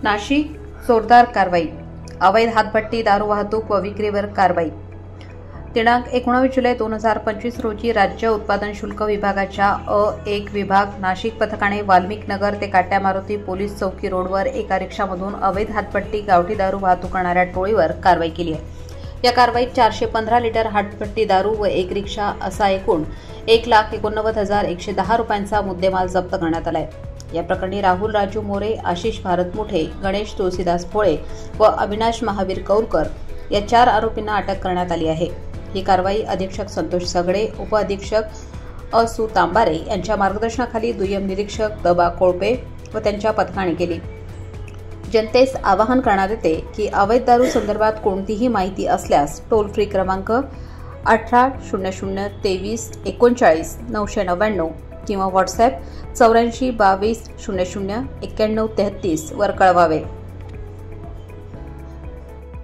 नाशिक जोरदार कारवाई, अवैध हातभट्टी दारू वाहतूक व विक्रीवर कारवाई। दिनांक 19 जुलै 2025 रोजी राज्य उत्पादन शुल्क विभागाच्या अ1 विभाग नाशिक पथकाने वाल्मिक नगर ते काट्या मारुती पोलीस चौकी रोडवर एका रिक्षामधून अवैध हातभट्टी गावठी दारू वाहतूक करणाऱ्या टोळीवर कारवाई केली आहे। या कारवाईत 415 लिटर हातभट्टी दारू व एक रिक्षा असा एकूण 1,89,110 रुपयांचा मुद्देमाल जप्त करण्यात आला आहे। या प्रकरणी राहुल राजू मोरे, आशिष भारत मुठे, गणेश तुळशीदास भोळे व अविनाश महावीर कौरकर या 4 आरोपींना अटक करण्यात आली आहे। ही कारवाई अधीक्षक संतोष सगडे, उपअधीक्षक असू तांबारे यांच्या मार्गदर्शनाखाली दुय्यम निरीक्षक दबा कोळपे व त्यांच्या पथकाने केली। जनतेस आवाहन करण्यात येते की अवैध दारू संदर्भात कोणतीही माहिती असल्यास टोल फ्री क्रमांक 1800 23 39 999 किंवा व्हॉट्सॲप 84 22 00 91 33 वर कळवावे।